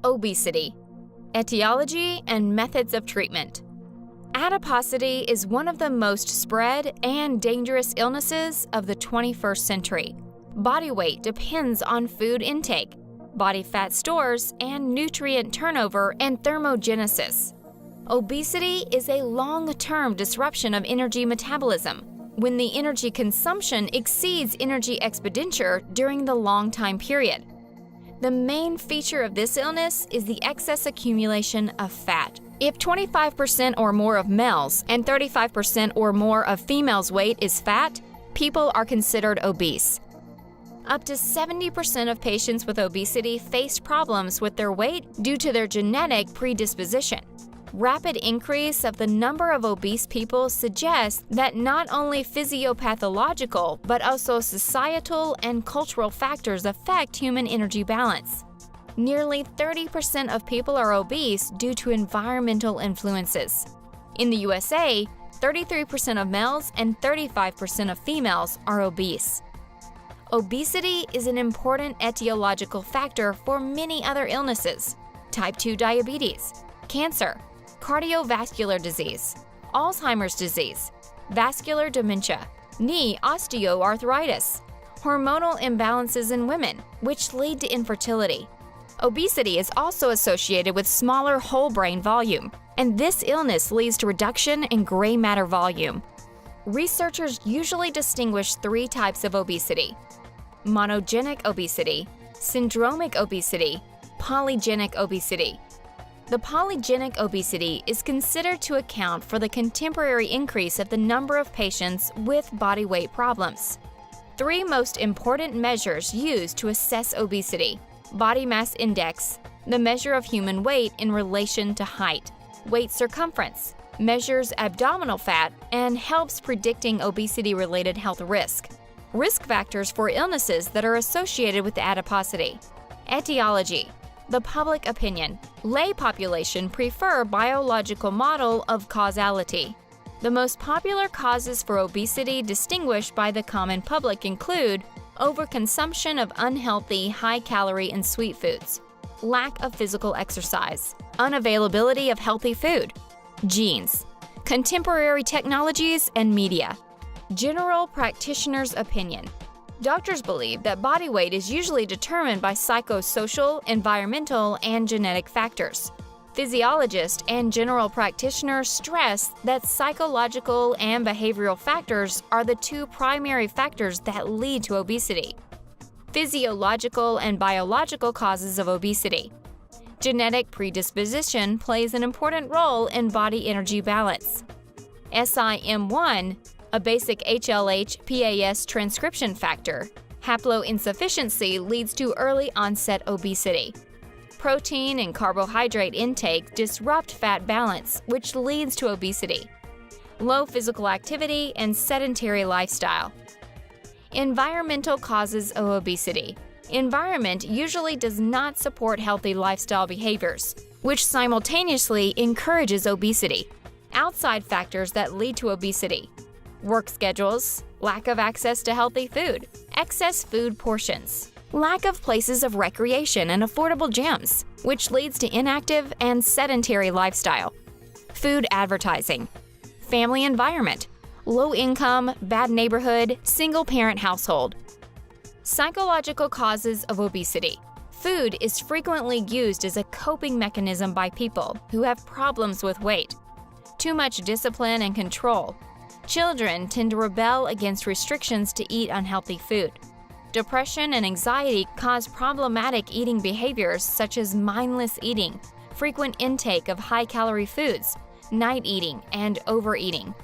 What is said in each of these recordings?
Obesity. Etiology and methods of treatment. Adiposity is one of the most spread and dangerous illnesses of the 21st century. Body weight depends on food intake, body fat stores, and nutrient turnover and thermogenesis. Obesity is a long-term disruption of energy metabolism, when the energy consumption exceeds energy expenditure during the long time period. The main feature of this illness is the excess accumulation of fat. If 25% or more of males and 35% or more of females' weight is fat, people are considered obese. Up to 70% of patients with obesity face problems with their weight due to their genetic predisposition. Rapid increase of the number of obese people suggests that not only physiopathological but also societal and cultural factors affect human energy balance. Nearly 30% of people are obese due to environmental influences. In the USA, 33% of males and 35% of females are obese. Obesity is an important etiological factor for many other illnesses: type 2 diabetes, cancer, cardiovascular disease, Alzheimer's disease, vascular dementia, knee osteoarthritis, hormonal imbalances in women, which lead to infertility. Obesity is also associated with smaller whole brain volume, and this illness leads to reduction in gray matter volume. Researchers usually distinguish three types of obesity: monogenic obesity, syndromic obesity, polygenic obesity. The polygenic obesity is considered to account for the contemporary increase of the number of patients with body weight problems. Three most important measures used to assess obesity: body mass index, the measure of human weight in relation to height; weight circumference, measures abdominal fat and helps predicting obesity-related health risk. Risk factors for illnesses that are associated with adiposity. Etiology. The public opinion. Lay population prefer biological model of causality. The most popular causes for obesity distinguished by the common public include overconsumption of unhealthy, high-calorie and sweet foods, lack of physical exercise, unavailability of healthy food, genes, contemporary technologies and media. General practitioner's opinion. Doctors believe that body weight is usually determined by psychosocial, environmental, and genetic factors. Physiologists and general practitioners stress that psychological and behavioral factors are the two primary factors that lead to obesity. Physiological and biological causes of obesity. Genetic predisposition plays an important role in body energy balance. SIM1, a basic HLH-PAS transcription factor, haploinsufficiency leads to early onset obesity. Protein and carbohydrate intake disrupt fat balance, which leads to obesity. Low physical activity and sedentary lifestyle. Environmental causes of obesity. Environment usually does not support healthy lifestyle behaviors, which simultaneously encourages obesity. Outside factors that lead to obesity. Work schedules, lack of access to healthy food, excess food portions, lack of places of recreation and affordable gyms, which leads to inactive and sedentary lifestyle. Food advertising, family environment, low income, bad neighborhood, single-parent household. Psychological causes of obesity. Food is frequently used as a coping mechanism by people who have problems with weight. Too much discipline and control. Children tend to rebel against restrictions to eat unhealthy food. Depression and anxiety cause problematic eating behaviors such as mindless eating, frequent intake of high-calorie foods, night eating, and overeating.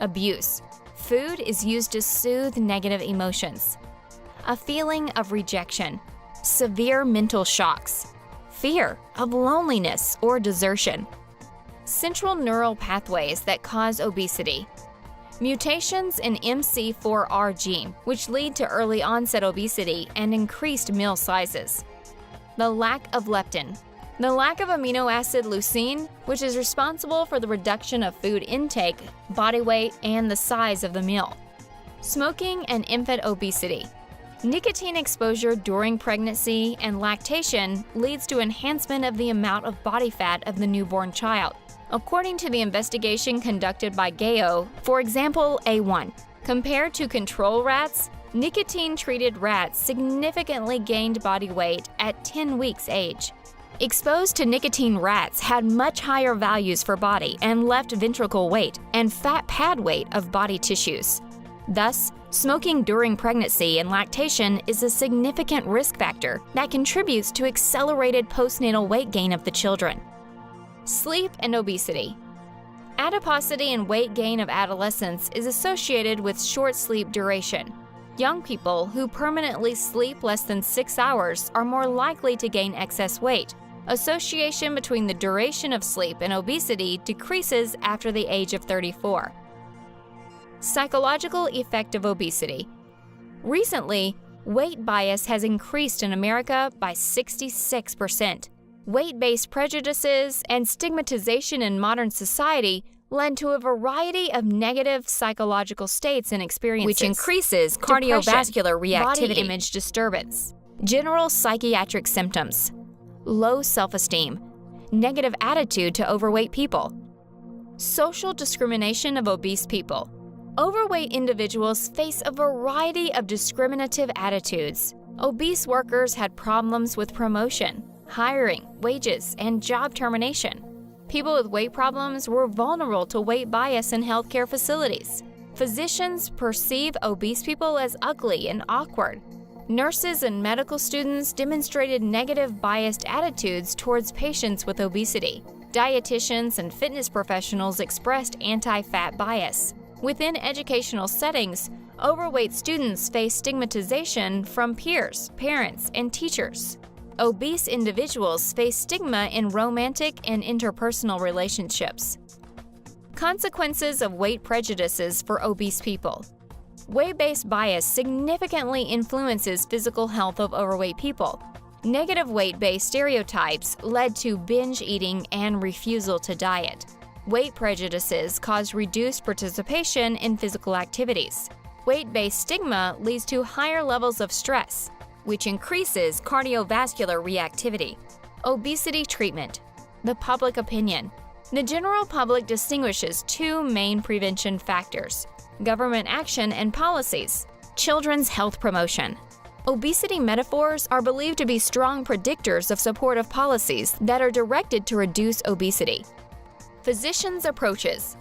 Abuse. Food is used to soothe negative emotions. A feeling of rejection. Severe mental shocks. Fear of loneliness or desertion. Central neural pathways that cause obesity. Mutations in MC4R gene, which lead to early onset obesity and increased meal sizes. The lack of leptin. The lack of amino acid leucine, which is responsible for the reduction of food intake, body weight, and the size of the meal. Smoking and infant obesity. Nicotine exposure during pregnancy and lactation leads to enhancement of the amount of body fat of the newborn child. According to the investigation conducted by GAO, for example, A1, compared to control rats, nicotine-treated rats significantly gained body weight at 10 weeks age. Exposed to nicotine rats had much higher values for body and left ventricle weight and fat pad weight of body tissues. Thus, smoking during pregnancy and lactation is a significant risk factor that contributes to accelerated postnatal weight gain of the children. Sleep and obesity. Adiposity and weight gain of adolescents is associated with short sleep duration. Young people who permanently sleep less than 6 hours are more likely to gain excess weight. Association between the duration of sleep and obesity decreases after the age of 34. Psychological effect of obesity. Recently, weight bias has increased in America by 66%. Weight-based prejudices and stigmatization in modern society led to a variety of negative psychological states and experiences, which increases cardiovascular reactivity, body image disturbance, general psychiatric symptoms, low self-esteem, negative attitude to overweight people. Social discrimination of obese people. Overweight individuals face a variety of discriminative attitudes. Obese workers had problems with promotion, hiring, wages, and job termination. People with weight problems were vulnerable to weight bias in healthcare facilities. Physicians perceive obese people as ugly and awkward. Nurses and medical students demonstrated negative biased attitudes towards patients with obesity. Dietitians and fitness professionals expressed anti-fat bias. Within educational settings, overweight students face stigmatization from peers, parents, and teachers. Obese individuals face stigma in romantic and interpersonal relationships. Consequences of weight prejudices for obese people. Weight-based bias significantly influences physical health of overweight people. Negative weight-based stereotypes led to binge eating and refusal to diet. Weight prejudices cause reduced participation in physical activities. Weight-based stigma leads to higher levels of stress, which increases cardiovascular reactivity. Obesity treatment. The public opinion. The general public distinguishes two main prevention factors: government action and policies. Children's health promotion. Obesity metaphors are believed to be strong predictors of supportive policies that are directed to reduce obesity. Physicians' approaches.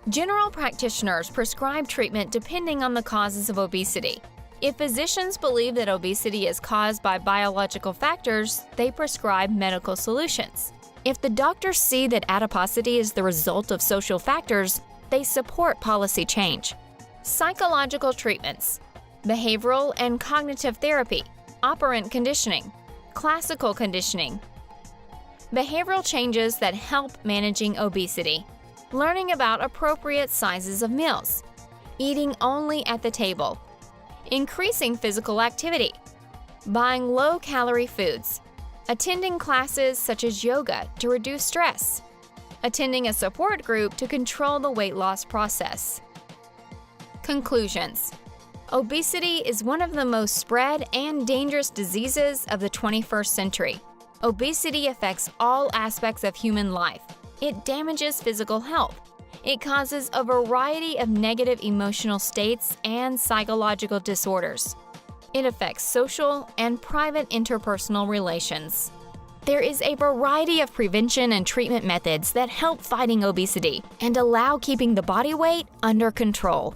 General practitioners prescribe treatment depending on the causes of obesity. If physicians believe that obesity is caused by biological factors, they prescribe medical solutions. If the doctors see that adiposity is the result of social factors, they support policy change. Psychological treatments. Behavioral and cognitive therapy, operant conditioning, classical conditioning. Behavioral changes that help managing obesity. Learning about appropriate sizes of meals. Eating only at the table. Increasing physical activity. Buying low-calorie foods. Attending classes such as yoga to reduce stress. Attending a support group to control the weight loss process. Conclusions. Obesity is one of the most spread and dangerous diseases of the 21st century. Obesity affects all aspects of human life. It damages physical health. It causes a variety of negative emotional states and psychological disorders. It affects social and private interpersonal relations. There is a variety of prevention and treatment methods that help fighting obesity and allow keeping the body weight under control.